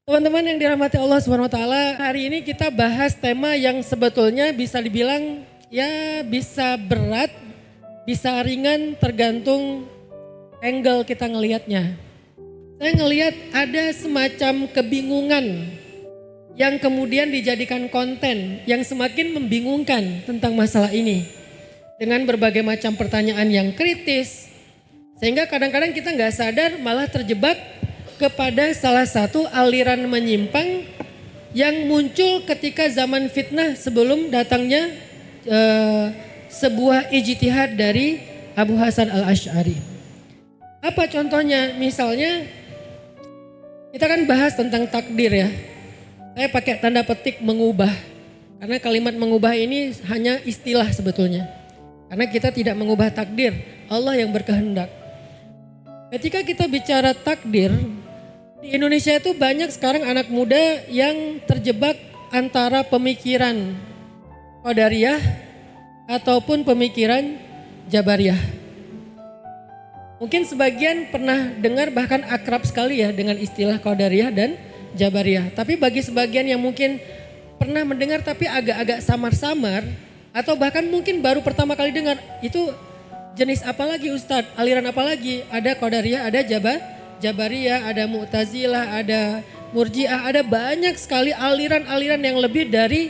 Teman-teman yang dirahmati Allah Subhanahu wa taala, hari ini kita bahas tema yang sebetulnya bisa dibilang ya bisa berat, bisa ringan tergantung angle kita ngelihatnya. Saya ngelihat ada semacam kebingungan yang kemudian dijadikan konten yang semakin membingungkan tentang masalah ini. Dengan berbagai macam pertanyaan yang kritis, sehingga kadang-kadang kita nggak sadar malah terjebak kepada salah satu aliran menyimpang yang muncul ketika zaman fitnah sebelum datangnya sebuah ijtihad dari Abu Hasan al-Asy'ari. Apa contohnya? Misalnya kita kan bahas tentang takdir ya. Saya pakai tanda petik mengubah. Karena kalimat mengubah ini hanya istilah sebetulnya. Karena kita tidak mengubah takdir, Allah yang berkehendak. Ketika kita bicara takdir, di Indonesia itu banyak sekarang anak muda yang terjebak antara pemikiran Qadariyah ataupun pemikiran Jabariyah. Mungkin sebagian pernah dengar bahkan akrab sekali ya dengan istilah Qadariyah dan Jabariyah. Tapi bagi sebagian yang mungkin pernah mendengar tapi agak-agak samar-samar atau bahkan mungkin baru pertama kali dengar, itu jenis apa lagi Ustadz? Aliran apa lagi? Ada Qadariyah, ada Jabariyah, ada Mu'tazilah, ada Murji'ah, ada banyak sekali aliran-aliran yang lebih dari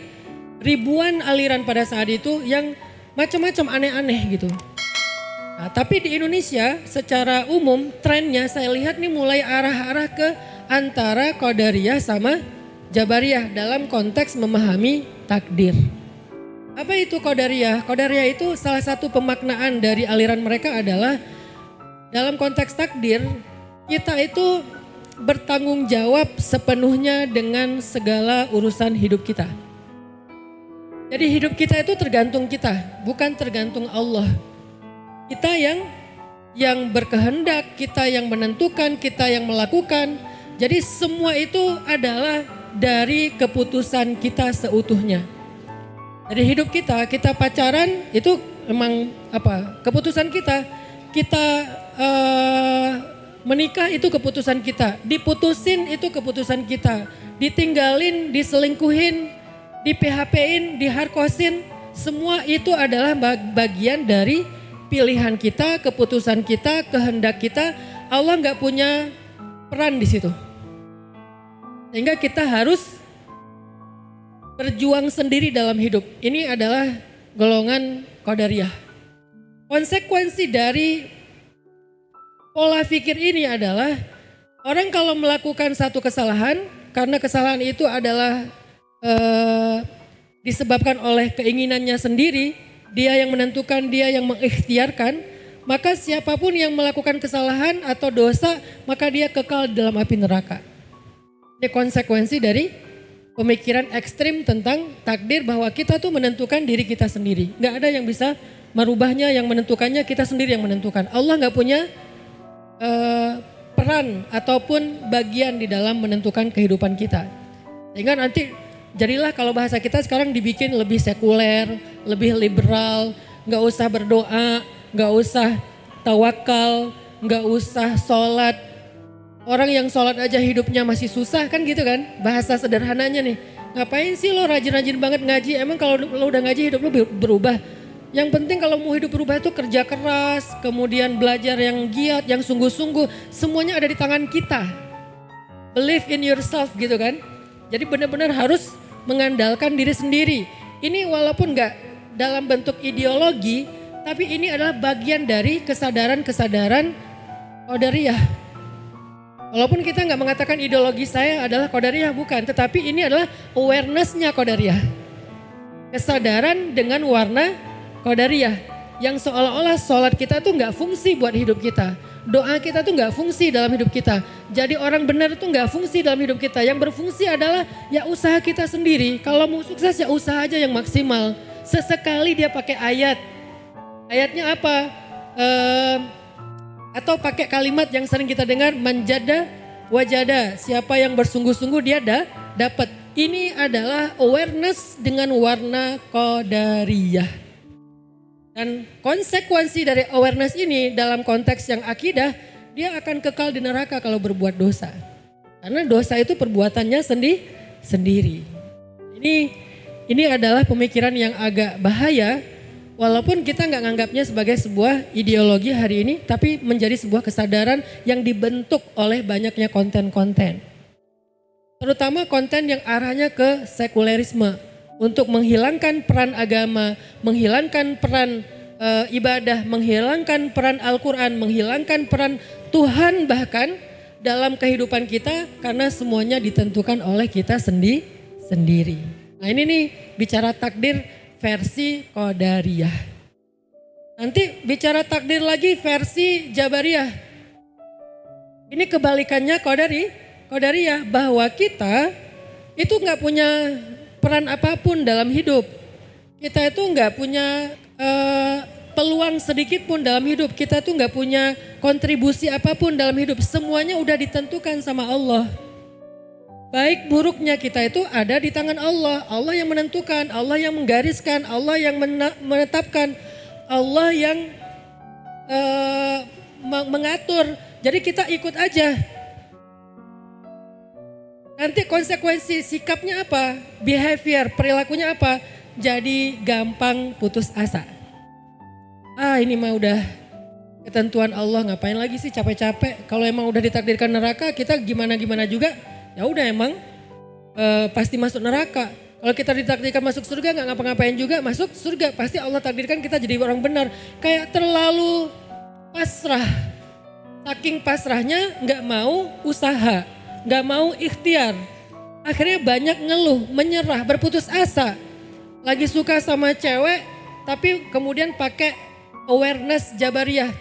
ribuan aliran pada saat itu yang macam-macam aneh-aneh gitu. Nah, tapi di Indonesia secara umum trennya saya lihat nih mulai arah-arah ke antara Qadariyah sama Jabariyah dalam konteks memahami takdir. Apa itu Qadariyah? Qadariyah itu salah satu pemaknaan dari aliran mereka adalah dalam konteks takdir, kita itu bertanggung jawab sepenuhnya dengan segala urusan hidup kita. Jadi hidup kita itu tergantung kita, bukan tergantung Allah. Kita yang berkehendak, kita yang menentukan, kita yang melakukan. Jadi semua itu adalah dari keputusan kita seutuhnya. Dari hidup kita pacaran itu emang keputusan kita. Kita menikah itu keputusan kita, diputusin itu keputusan kita, ditinggalin, diselingkuhin, di PHP-in, diharkosin, semua itu adalah bagian dari pilihan kita, keputusan kita, kehendak kita. Allah nggak punya peran di situ. Sehingga kita harus berjuang sendiri dalam hidup. Ini adalah golongan Qadariyah. Konsekuensi dari pola pikir ini adalah orang kalau melakukan satu kesalahan, karena kesalahan itu adalah disebabkan oleh keinginannya sendiri, dia yang menentukan, dia yang mengikhtiarkan, maka siapapun yang melakukan kesalahan atau dosa, maka dia kekal dalam api neraka. Ini konsekuensi dari pemikiran ekstrim tentang takdir, bahwa kita tuh menentukan diri kita sendiri. Gak ada yang bisa merubahnya, yang menentukannya kita sendiri yang menentukan. Allah gak punya peran ataupun bagian di dalam menentukan kehidupan kita. Sehingga nanti jadilah kalau bahasa kita sekarang dibikin lebih sekuler, lebih liberal, gak usah berdoa, gak usah tawakal, gak usah sholat. Orang yang sholat aja hidupnya masih susah kan gitu kan, bahasa sederhananya nih. Ngapain sih lo rajin-rajin banget ngaji, emang kalau lo udah ngaji hidup lo berubah? Yang penting kalau mau hidup berubah itu kerja keras, kemudian belajar yang giat, yang sungguh-sungguh, semuanya ada di tangan kita. Believe in yourself gitu kan. Jadi benar-benar harus mengandalkan diri sendiri. Ini walaupun gak dalam bentuk ideologi, tapi ini adalah bagian dari kesadaran-kesadaran Qadariyah. Walaupun kita gak mengatakan ideologi saya adalah Qadariyah, bukan. Tetapi ini adalah awareness-nya Qadariyah. Kesadaran dengan warna Qadariyah. Yang seolah-olah sholat kita tuh gak fungsi buat hidup kita. Doa kita tuh gak fungsi dalam hidup kita. Jadi orang benar tuh gak fungsi dalam hidup kita. Yang berfungsi adalah ya usaha kita sendiri. Kalau mau sukses ya usaha aja yang maksimal. Sesekali dia pakai ayat. Ayatnya apa? Atau pakai kalimat yang sering kita dengar, manjada wajada. Siapa yang bersungguh-sungguh dia dapat. Ini adalah awareness dengan warna Qadariyah. Dan konsekuensi dari awareness ini dalam konteks yang akidah, dia akan kekal di neraka kalau berbuat dosa. Karena dosa itu perbuatannya sendiri. Ini adalah pemikiran yang agak bahaya, walaupun kita nggak nganggapnya sebagai sebuah ideologi hari ini, tapi menjadi sebuah kesadaran yang dibentuk oleh banyaknya konten-konten. Terutama konten yang arahnya ke sekulerisme, untuk menghilangkan peran agama, menghilangkan peran ibadah, menghilangkan peran Al-Quran, menghilangkan peran Tuhan bahkan dalam kehidupan kita, karena semuanya ditentukan oleh kita sendiri. Nah ini nih bicara takdir versi Qadariyah. Nanti bicara takdir lagi versi Jabariyah. Ini kebalikannya Qadariyah, bahwa kita itu nggak punya peran apapun dalam hidup. Kita itu nggak punya peluang sedikit pun dalam hidup. Kita tuh nggak punya kontribusi apapun dalam hidup. Semuanya udah ditentukan sama Allah. Baik buruknya kita itu ada di tangan Allah. Allah yang menentukan, Allah yang menggariskan, Allah yang menetapkan, Allah yang mengatur. Jadi kita ikut aja. Nanti konsekuensi sikapnya apa? Behavior, perilakunya apa? Jadi gampang putus asa. Ini mah udah ketentuan Allah, ngapain lagi sih capek-capek. Kalau emang udah ditakdirkan neraka, kita gimana-gimana juga. Ya udah emang pasti masuk neraka. Kalau kita ditakdirkan masuk surga, nggak ngapa-ngapain juga masuk surga. Pasti Allah takdirkan kita jadi orang benar. Kayak terlalu pasrah. Saking pasrahnya nggak mau usaha, nggak mau ikhtiar. Akhirnya banyak ngeluh, menyerah, berputus asa. Lagi suka sama cewek, tapi kemudian pakai awareness Jabariyah.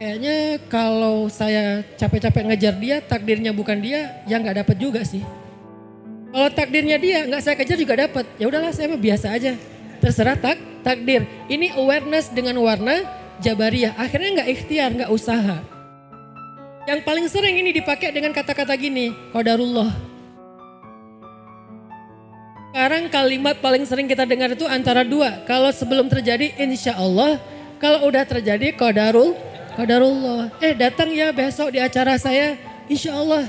Kayaknya kalau saya capek-capek ngejar dia, takdirnya bukan dia, ya nggak dapat juga sih. Kalau takdirnya dia, nggak saya kejar juga dapat. Ya udahlah, saya mah biasa aja. Terserah takdir. Ini awareness dengan warna Jabariyah. Akhirnya nggak ikhtiar, nggak usaha. Yang paling sering ini dipakai dengan kata-kata gini, qadarullah. Sekarang kalimat paling sering kita dengar itu antara dua. Kalau sebelum terjadi, insya Allah. Kalau udah terjadi, qadarullah. Datang ya besok di acara saya, insya Allah.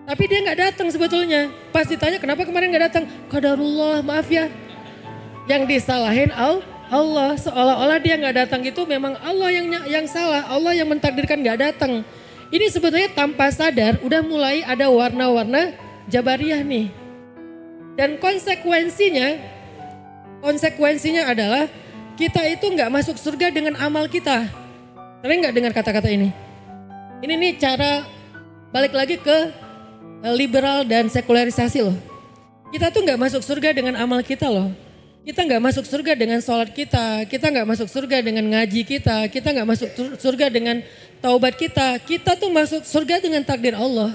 Tapi dia nggak datang sebetulnya. Pas ditanya kenapa kemarin nggak datang, qadarullah, maaf ya. Yang disalahin Allah, seolah-olah dia nggak datang itu memang Allah yang salah, Allah yang mentakdirkan nggak datang. Ini sebetulnya tanpa sadar udah mulai ada warna-warna Jabariyah nih. Dan konsekuensinya adalah kita itu nggak masuk surga dengan amal kita. Sering nggak dengar kata-kata ini? Ini nih cara balik lagi ke liberal dan sekularisasi loh. Kita tuh nggak masuk surga dengan amal kita loh. Kita nggak masuk surga dengan sholat kita nggak masuk surga dengan ngaji kita nggak masuk surga dengan taubat kita. Kita tuh masuk surga dengan takdir Allah.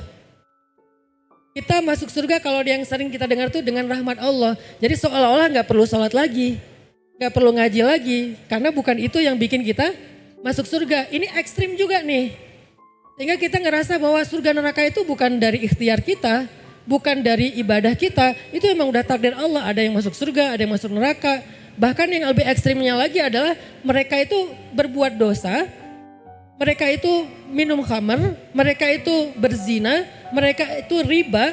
Kita masuk surga kalau yang sering kita dengar tuh dengan rahmat Allah. Jadi seolah-olah nggak perlu sholat lagi, nggak perlu ngaji lagi, karena bukan itu yang bikin kita masuk surga. Ini ekstrim juga nih. Sehingga kita ngerasa bahwa surga neraka itu bukan dari ikhtiar kita, bukan dari ibadah kita. Itu emang udah takdir Allah. Ada yang masuk surga, ada yang masuk neraka. Bahkan yang lebih ekstrimnya lagi adalah mereka itu berbuat dosa, mereka itu minum khamar, mereka itu berzina, mereka itu riba.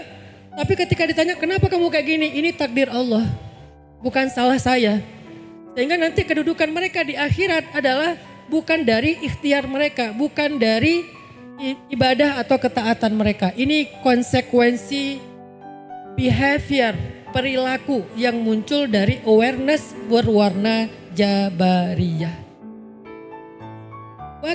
Tapi ketika ditanya kenapa kamu kayak gini, ini takdir Allah, bukan salah saya. Sehingga nanti kedudukan mereka di akhirat adalah bukan dari ikhtiar mereka, bukan dari ibadah atau ketaatan mereka. Ini konsekuensi behavior, perilaku yang muncul dari awareness berwarna Jabariyah.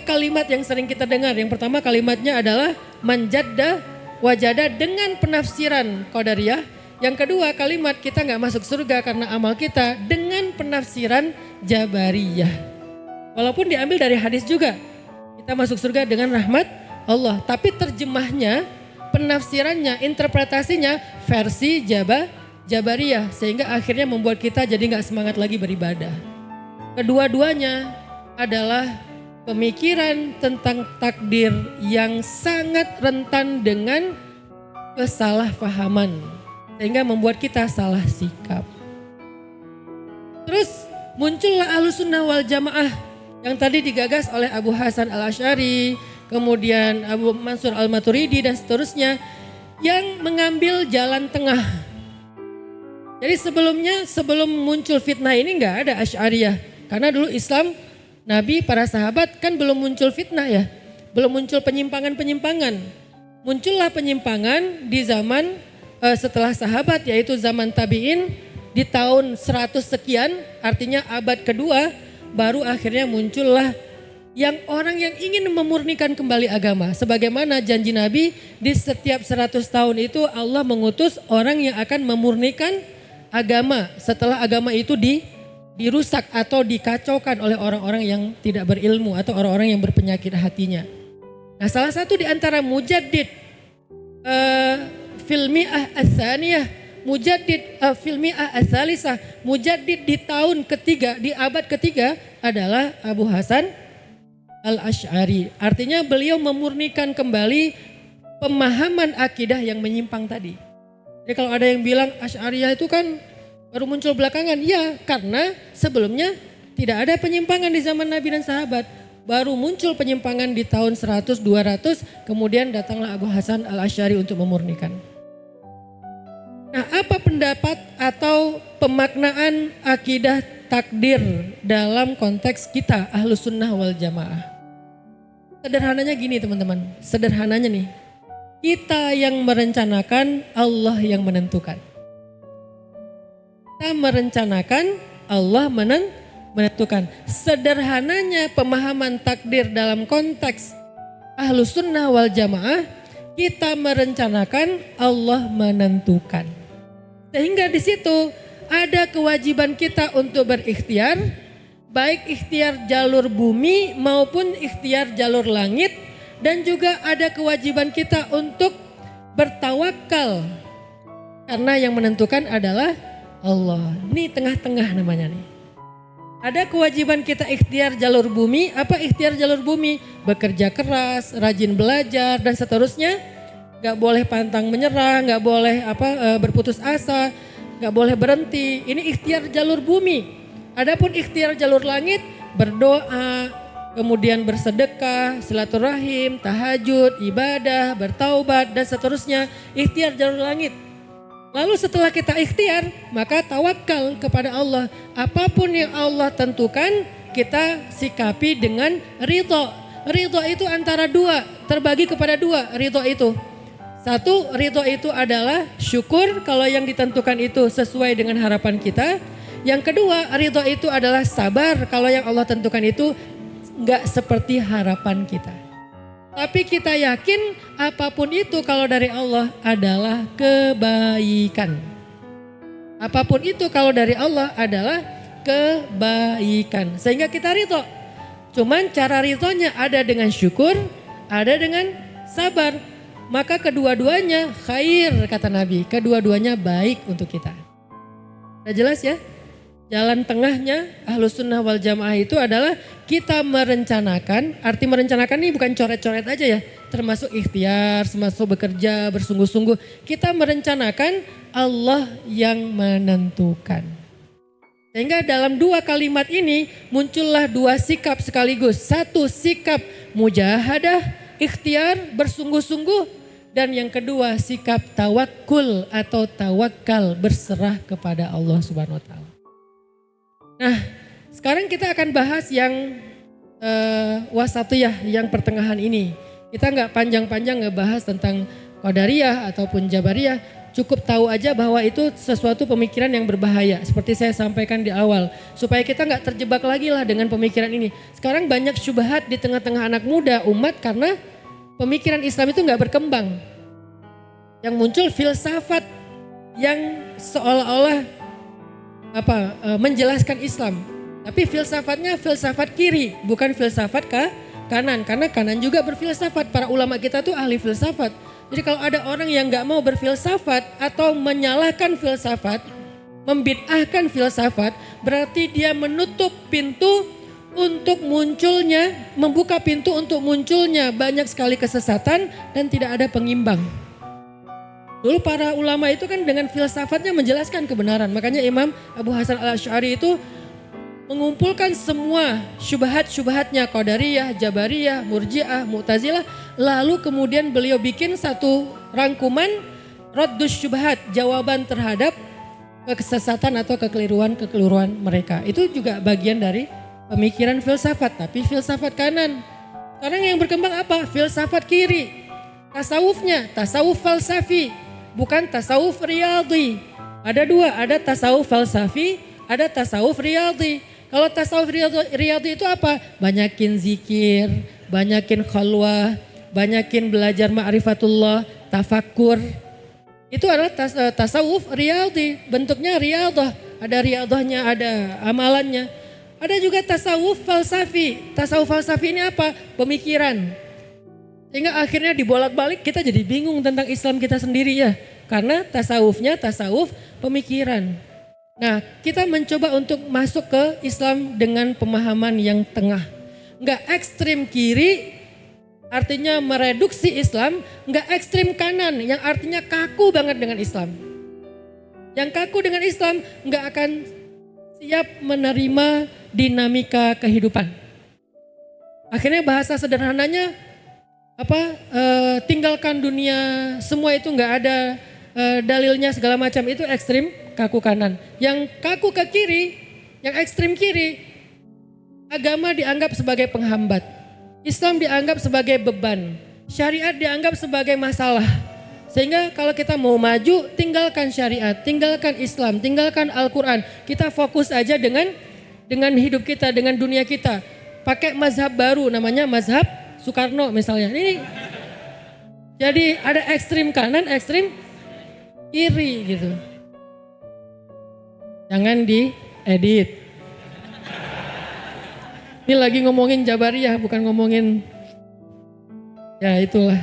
Kalimat yang sering kita dengar, yang pertama kalimatnya adalah manjadda wajada dengan penafsiran Qadariyah. Yang kedua kalimat kita nggak masuk surga karena amal kita dengan penafsiran Jabariyah. Walaupun diambil dari hadis juga, kita masuk surga dengan rahmat Allah. Tapi terjemahnya, penafsirannya, interpretasinya versi Jabariyah. Sehingga akhirnya membuat kita jadi gak semangat lagi beribadah. Kedua-duanya adalah pemikiran tentang takdir yang sangat rentan dengan kesalahpahaman. Sehingga membuat kita salah sikap. Terus muncullah Ahlussunnah wal Jamaah yang tadi digagas oleh Abu Hasan al-Asy'ari, kemudian Abu Mansur Al-Maturidi dan seterusnya yang mengambil jalan tengah. Jadi sebelum muncul fitnah ini nggak ada Asy'ariyah. Karena dulu Islam, Nabi, para sahabat kan belum muncul fitnah ya. Belum muncul penyimpangan-penyimpangan. Muncullah penyimpangan di zaman setelah sahabat, yaitu zaman tabi'in di tahun 100 sekian, artinya abad kedua, baru akhirnya muncullah yang orang yang ingin memurnikan kembali agama. Sebagaimana janji Nabi, di setiap 100 tahun itu Allah mengutus orang yang akan memurnikan agama setelah agama itu dirusak atau dikacaukan oleh orang-orang yang tidak berilmu atau orang-orang yang berpenyakit hatinya. Nah, salah satu di antara mujaddid filmi'ah ats-tsaniyah, mujaddid filmi'ah ats-tsalisah, mujaddid di tahun ketiga, di abad ketiga adalah Abu Hasan Al-Asy'ari. Artinya beliau memurnikan kembali pemahaman akidah yang menyimpang tadi. Jadi kalau ada yang bilang Asy'ariyah itu kan baru muncul belakangan, ya karena sebelumnya tidak ada penyimpangan di zaman Nabi dan sahabat. Baru muncul penyimpangan di tahun 100, 200, kemudian datanglah Abu Hasan Al-Asy'ari untuk memurnikan. Nah, apa pendapat atau pemaknaan akidah takdir dalam konteks kita Ahlus Sunnah wal Jamaah? Sederhananya gini teman-teman, sederhananya nih, kita yang merencanakan, Allah yang menentukan. Kita merencanakan, Allah menentukan. Sederhananya pemahaman takdir dalam konteks Ahlus Sunnah wal Jamaah, kita merencanakan, Allah menentukan. Sehingga di situ ada kewajiban kita untuk berikhtiar, baik ikhtiar jalur bumi maupun ikhtiar jalur langit, dan juga ada kewajiban kita untuk bertawakal karena yang menentukan adalah Allah. Ini tengah-tengah namanya nih. Ada kewajiban kita ikhtiar jalur bumi. Apa ikhtiar jalur bumi? Bekerja keras, rajin belajar dan seterusnya. Gak boleh pantang menyerah, gak boleh berputus asa, gak boleh berhenti. Ini ikhtiar jalur bumi. Adapun ikhtiar jalur langit, berdoa, kemudian bersedekah, silaturahim, tahajud, ibadah, bertaubat dan seterusnya, ikhtiar jalur langit. Lalu setelah kita ikhtiar, maka tawakal kepada Allah. Apapun yang Allah tentukan, kita sikapi dengan ridho. Ridho itu antara dua, terbagi kepada dua ridho itu. Satu, ridho itu adalah syukur kalau yang ditentukan itu sesuai dengan harapan kita. Yang kedua, ridho itu adalah sabar kalau yang Allah tentukan itu enggak seperti harapan kita. Tapi kita yakin apapun itu kalau dari Allah adalah kebaikan. Apapun itu kalau dari Allah adalah kebaikan. Sehingga kita ridho. Cuman cara ridhonya ada dengan syukur, ada dengan sabar. Maka kedua-duanya khair kata Nabi. Kedua-duanya baik untuk kita. Udah jelas ya? Jalan tengahnya Ahlus Sunnah wal Jamaah itu adalah kita merencanakan. Arti merencanakan ini bukan coret-coret aja ya. Termasuk ikhtiar, termasuk bekerja, bersungguh-sungguh. Kita merencanakan, Allah yang menentukan. Sehingga dalam dua kalimat ini muncullah dua sikap sekaligus. Satu sikap mujahadah, ikhtiar, bersungguh-sungguh. Dan yang kedua sikap tawakul atau tawakal, berserah kepada Allah Subhanahu wa Ta'ala. Nah, sekarang kita akan bahas yang wasatiyah, yang pertengahan ini. Kita nggak panjang-panjang ngebahas tentang Qadariyah ataupun Jabariyah. Cukup tahu aja bahwa itu sesuatu pemikiran yang berbahaya. Seperti saya sampaikan di awal. Supaya kita nggak terjebak lagi lah dengan pemikiran ini. Sekarang banyak syubhat di tengah-tengah anak muda umat karena pemikiran Islam itu nggak berkembang. Yang muncul filsafat yang seolah-olah menjelaskan Islam. Tapi filsafatnya filsafat kiri, bukan filsafat kanan. Karena kanan juga berfilsafat. Para ulama kita tuh ahli filsafat. Jadi kalau ada orang yang gak mau berfilsafat atau menyalahkan filsafat, membid'ahkan filsafat, berarti dia menutup pintu untuk munculnya, membuka pintu untuk munculnya banyak sekali kesesatan dan tidak ada pengimbang. Dulu para ulama itu kan dengan filsafatnya menjelaskan kebenaran. Makanya Imam Abu Hasan Al-Asy'ari itu mengumpulkan semua syubhat-syubhatnya Qadariyah, Jabariyah, Murji'ah, Mu'tazilah, lalu kemudian beliau bikin satu rangkuman Raddus Syubhat, jawaban terhadap kesesatan atau kekeliruan mereka. Itu juga bagian dari pemikiran filsafat, tapi filsafat kanan. Sekarang yang berkembang apa? Filsafat kiri. Tasawufnya, tasawuf falsafi, bukan tasawuf riyadhi. Ada dua, ada tasawuf falsafi, ada tasawuf riyadhi. Kalau tasawuf riyadhi itu apa? Banyakin zikir, banyakin khalwah, banyakin belajar ma'rifatullah, tafakkur. Itu adalah tasawuf riyadhi, bentuknya riyadah. Ada riyadahnya, ada amalannya. Ada juga tasawuf falsafi. Tasawuf falsafi ini apa? Pemikiran. Sehingga akhirnya dibolak-balik kita jadi bingung tentang Islam kita sendiri ya. Karena tasawufnya tasawuf pemikiran. Nah, kita mencoba untuk masuk ke Islam dengan pemahaman yang tengah. Enggak ekstrim kiri, artinya mereduksi Islam. Enggak ekstrim kanan, yang artinya kaku banget dengan Islam. Yang kaku dengan Islam enggak akan siap menerima dinamika kehidupan. Akhirnya bahasa sederhananya tinggalkan dunia, semua itu enggak ada dalilnya segala macam, itu ekstrim kaku kanan. Yang kaku ke kiri, yang ekstrim kiri, agama dianggap sebagai penghambat, Islam dianggap sebagai beban, syariat dianggap sebagai masalah. Sehingga kalau kita mau maju, tinggalkan syariat, tinggalkan Islam, tinggalkan Al-Quran. Kita fokus aja dengan hidup kita, dengan dunia kita. Pakai mazhab baru, namanya mazhab Soekarno misalnya. Ini jadi ada ekstrim kanan, ekstrim kiri gitu. Jangan diedit. Ini lagi ngomongin Jabariyah, bukan ngomongin ya itulah.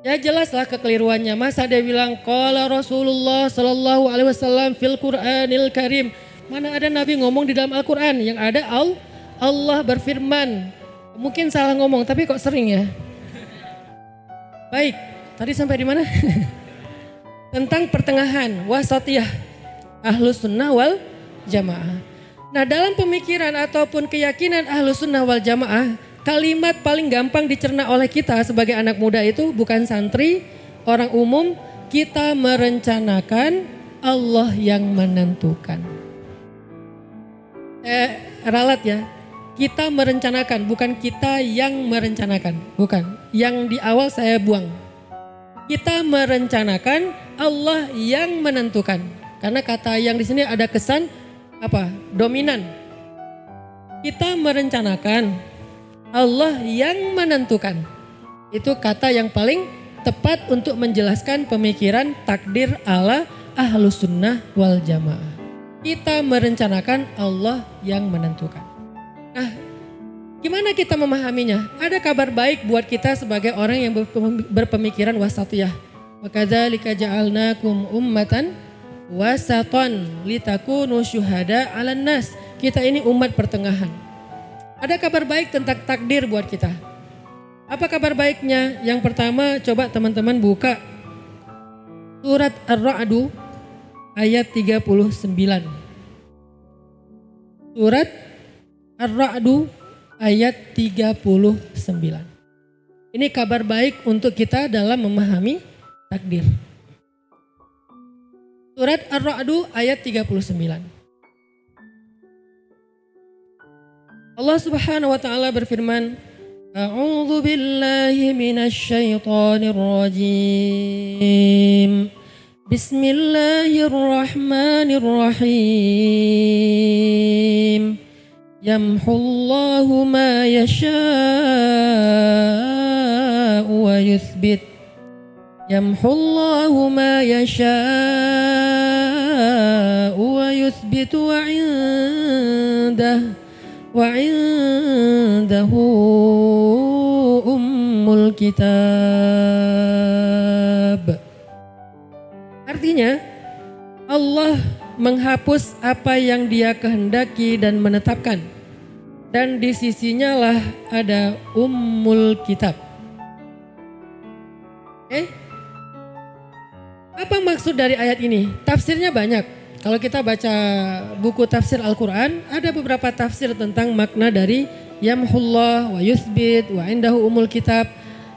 Ya jelaslah kekeliruannya. Masa dia bilang qala Rasulullah sallallahu alaihi wasallam fil Qur'anil Karim. Mana ada Nabi ngomong di dalam Al-Qur'an? Yang ada Allah berfirman. Mungkin salah ngomong, tapi kok sering ya. Baik, tadi sampai di mana? Tentang pertengahan, wasatiyah, ahlus sunnah wal jamaah. Nah, dalam pemikiran ataupun keyakinan ahlus sunnah wal jamaah, kalimat paling gampang dicerna oleh kita sebagai anak muda itu bukan santri, orang umum, kita merencanakan, Allah yang menentukan. Ralat ya. Kita merencanakan, bukan kita yang merencanakan. Bukan, yang di awal saya buang. Kita merencanakan, Allah yang menentukan. Karena kata yang di sini ada kesan dominan. Kita merencanakan, Allah yang menentukan. Itu kata yang paling tepat untuk menjelaskan pemikiran takdir ala ahlus sunnah wal jamaah. Kita merencanakan, Allah yang menentukan. Nah, gimana kita memahaminya? Ada kabar baik buat kita sebagai orang yang berpemikiran wasatiyah. Wa kadzalika ja'alnakum ummatan wasatan litakunu syuhada 'alan nas. Kita ini umat pertengahan. Ada kabar baik tentang takdir buat kita. Apa kabar baiknya? Yang pertama, coba teman-teman buka surat Ar-Ra'd ayat 39. Surat Ar-Ra'd ayat 39. Ini kabar baik untuk kita dalam memahami takdir. Surat Ar-Ra'd ayat 39. Allah Subhanahu wa taala berfirman, A'udzu billahi minasy syaithanir rajim. Bismillahirrahmanirrahim. Yamhullahu ma yasha'u wa yuthbit. Yamhullahu ma yasha'u wa yuthbit wa indahu ummul kitab. Artinya Allah menghapus apa yang Dia kehendaki dan menetapkan. Dan di sisinya lah ada ummul kitab. Apa maksud dari ayat ini? Tafsirnya banyak. Kalau kita baca buku tafsir Al-Quran, ada beberapa tafsir tentang makna dari yamhullah wa yuthbit wa indahu umul kitab.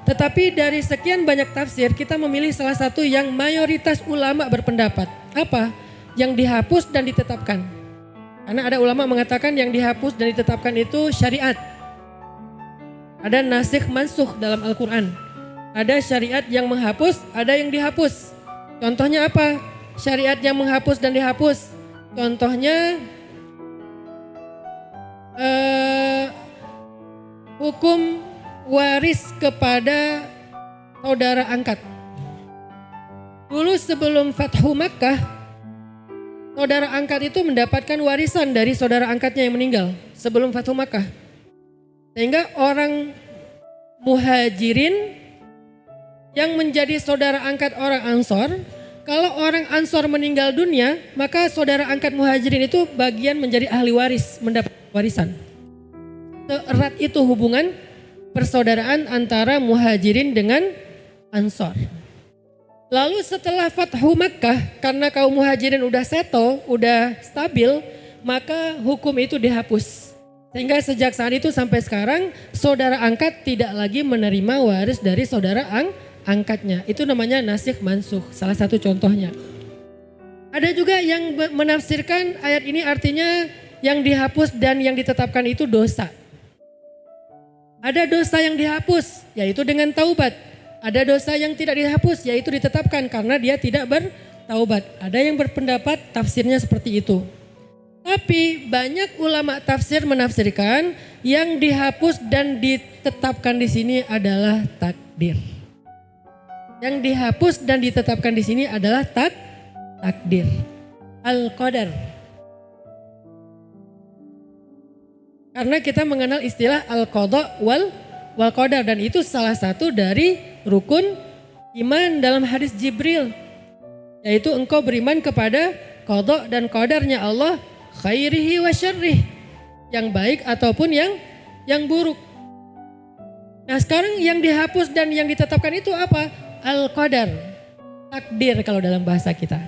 Tetapi dari sekian banyak tafsir, kita memilih salah satu yang mayoritas ulama berpendapat. Apa? Yang dihapus dan ditetapkan. Karena ada ulama mengatakan yang dihapus dan ditetapkan itu syariat. Ada nasikh mansukh dalam Al-Quran. Ada syariat yang menghapus, ada yang dihapus. Contohnya apa? Syariat yang menghapus dan dihapus. Contohnya hukum waris kepada saudara angkat. Dulu sebelum Fathu Makkah, saudara angkat itu mendapatkan warisan dari saudara angkatnya yang meninggal sebelum Fathu Makkah. Sehingga orang muhajirin yang menjadi saudara angkat orang Ansor, kalau orang Ansor meninggal dunia, maka saudara angkat muhajirin itu bagian menjadi ahli waris, mendapat warisan. Seerat itu hubungan persaudaraan antara muhajirin dengan Ansor. Lalu setelah Fathu Makkah, karena kaum muhajirin udah settle, udah stabil, maka hukum itu dihapus. Sehingga sejak saat itu sampai sekarang, saudara angkat tidak lagi menerima waris dari saudara angkatnya. Itu namanya nasikh mansukh, salah satu contohnya. Ada juga yang menafsirkan ayat ini artinya yang dihapus dan yang ditetapkan itu dosa. Ada dosa yang dihapus, yaitu dengan taubat. Ada dosa yang tidak dihapus, yaitu ditetapkan karena dia tidak bertaubat. Ada yang berpendapat tafsirnya seperti itu. Tapi banyak ulama tafsir menafsirkan yang dihapus dan ditetapkan di sini adalah takdir. Yang dihapus dan ditetapkan di sini adalah takdir. Al-Qadar. Karena kita mengenal istilah Al-Qadha wal Qadar, dan itu salah satu dari rukun iman dalam hadis Jibril. Yaitu engkau beriman kepada qadha dan qadarnya Allah, khairihi wa syarrih, yang baik ataupun yang buruk. Nah sekarang yang dihapus dan yang ditetapkan itu apa? Al-Qadar, takdir kalau dalam bahasa kita.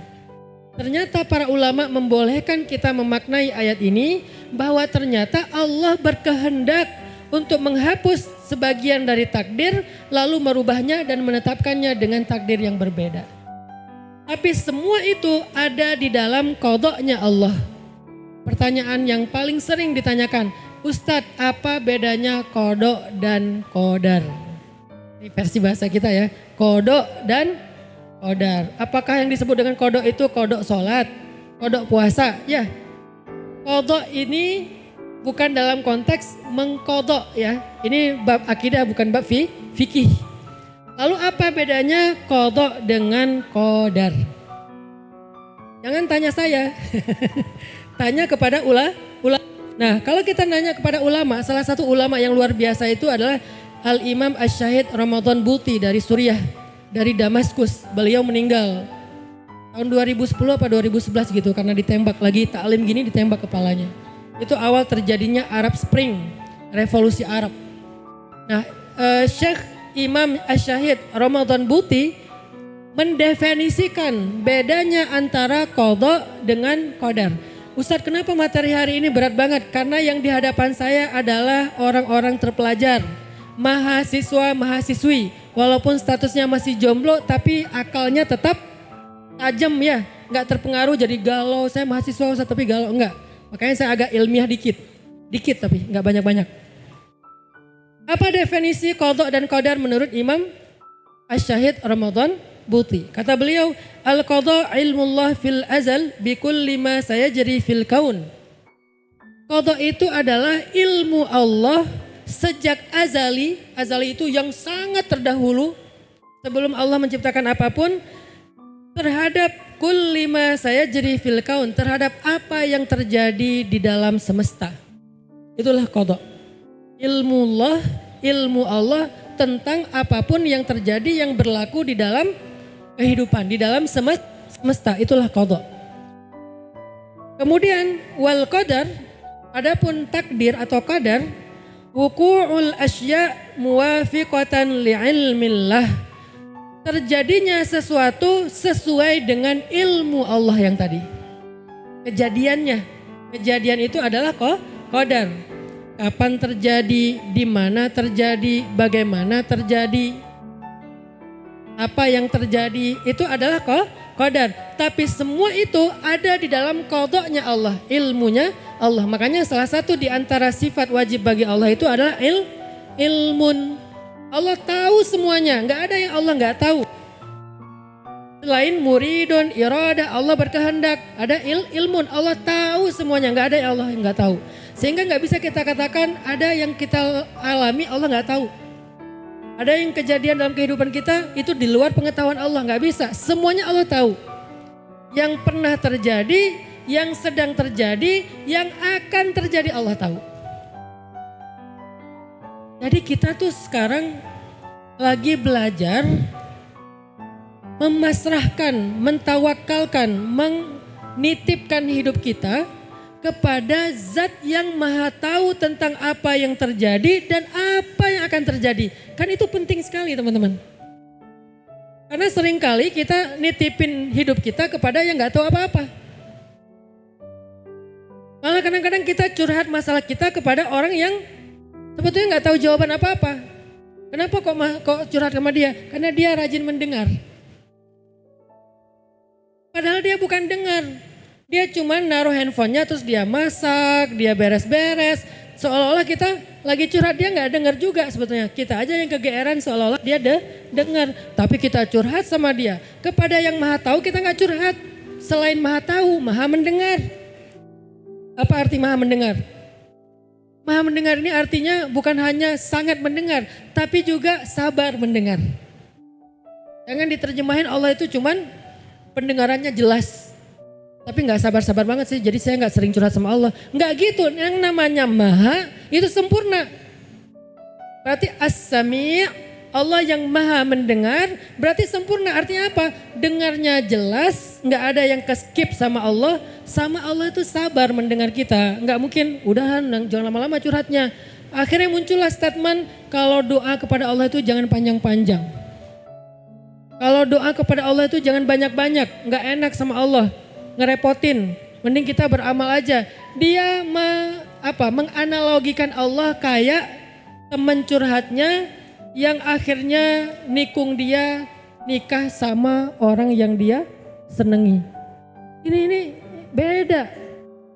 Ternyata para ulama membolehkan kita memaknai ayat ini bahwa ternyata Allah berkehendak untuk menghapus sebagian dari takdir lalu merubahnya dan menetapkannya dengan takdir yang berbeda. Tapi semua itu ada di dalam qadha-nya Allah. Pertanyaan yang paling sering ditanyakan, Ustadz, apa bedanya qadha dan qadar? Ini versi bahasa kita ya, qadha dan qadar. Apakah yang disebut dengan qadha itu qadha sholat, qadha puasa? Ya, qadha ini bukan dalam konteks mengqadha ya. Ini bab akidah bukan bab fikih. Lalu apa bedanya qadha dengan qadar? Jangan tanya saya. Tanya kepada ulama. Nah, kalau kita nanya kepada ulama, salah satu ulama yang luar biasa itu adalah Al-Imam Asy-Syahid Ramadan Buti dari Suriah, dari Damaskus. Beliau meninggal tahun 2010 apa 2011 gitu karena ditembak lagi taklim gini, ditembak kepalanya. Itu awal terjadinya Arab Spring, revolusi Arab. Nah, Syekh Imam Asy-Syahid Ramadan Buti mendefinisikan bedanya antara qadha dengan qadar. Ustadz, kenapa materi hari ini berat banget? Karena yang di hadapan saya adalah orang-orang terpelajar, mahasiswa, mahasiswi. Walaupun statusnya masih jomblo, tapi akalnya tetap tajam ya. Nggak terpengaruh jadi galau, saya mahasiswa Ustadz tapi galau, enggak. Makanya saya agak ilmiah dikit tapi nggak banyak-banyak. Apa definisi qadha dan qadar menurut Imam Asy-Syahid Ramadan Buti? Kata beliau, al-qadha ilmullah fil azal bikulli ma sayajri fil kaun. Qadha itu adalah ilmu Allah sejak azali itu yang sangat terdahulu sebelum Allah menciptakan apapun, terhadap kulli ma sayajri fil kaun, terhadap apa yang terjadi di dalam semesta. Itulah qadha. Ilmu Allah tentang apapun yang terjadi yang berlaku di dalam kehidupan, di dalam semesta, itulah qadha. Kemudian wal qadar, adapun takdir atau qadar, wuqu'ul asya muwafiqatan li'ilmillah, terjadinya sesuatu sesuai dengan ilmu Allah yang tadi. kejadiannya. Kejadian itu adalah qadar. Kapan terjadi, di mana terjadi, bagaimana terjadi, apa yang terjadi, itu adalah qadar. Tapi semua itu ada di dalam qadanya Allah, ilmunya Allah. Makanya salah satu di antara sifat wajib bagi Allah itu adalah ilmun. Allah tahu semuanya, nggak ada yang Allah nggak tahu. Selain muridun, irada, Allah berkehendak, ada ilmun, Allah tahu semuanya, nggak ada yang Allah yang nggak tahu. Sehingga nggak bisa kita katakan ada yang kita alami Allah nggak tahu. Ada yang kejadian dalam kehidupan kita itu di luar pengetahuan Allah, nggak bisa. Semuanya Allah tahu. Yang pernah terjadi, yang sedang terjadi, yang akan terjadi Allah tahu. Jadi kita tuh sekarang lagi belajar memasrahkan, mentawakalkan, menitipkan hidup kita kepada zat yang maha tahu tentang apa yang terjadi dan apa yang akan terjadi. Kan itu penting sekali teman-teman. Karena seringkali kita nitipin hidup kita kepada yang gak tahu apa-apa. Malah kadang-kadang kita curhat masalah kita kepada orang yang sebetulnya gak tahu jawaban apa-apa. Kenapa kok curhat sama dia? Karena dia rajin mendengar. Padahal dia bukan dengar. Dia cuma naruh handphonenya terus dia masak, dia beres-beres. Seolah-olah kita lagi curhat, dia gak dengar juga sebetulnya. Kita aja yang kegeeran seolah-olah dia dengar. Tapi kita curhat sama dia. Kepada yang maha tahu kita gak curhat. Selain maha tahu, maha mendengar. Apa arti maha mendengar? Maha mendengar ini artinya bukan hanya sangat mendengar, tapi juga sabar mendengar. Jangan diterjemahin Allah itu cuman pendengarannya jelas. Tapi gak sabar-sabar banget sih, jadi saya gak sering curhat sama Allah. Gak gitu, yang namanya maha itu sempurna. Berarti as-sami', Allah yang maha mendengar, berarti sempurna. Artinya apa? Dengarnya jelas, gak ada yang ke-skip sama Allah itu sabar mendengar kita. Gak mungkin, udahan jangan lama-lama curhatnya. Akhirnya muncullah statement, kalau doa kepada Allah itu jangan panjang-panjang. Kalau doa kepada Allah itu jangan banyak-banyak, gak enak sama Allah. Ngerepotin, mending kita beramal aja. Dia menganalogikan Allah kayak teman curhatnya yang akhirnya nikung dia nikah sama orang yang dia senengi. Ini beda.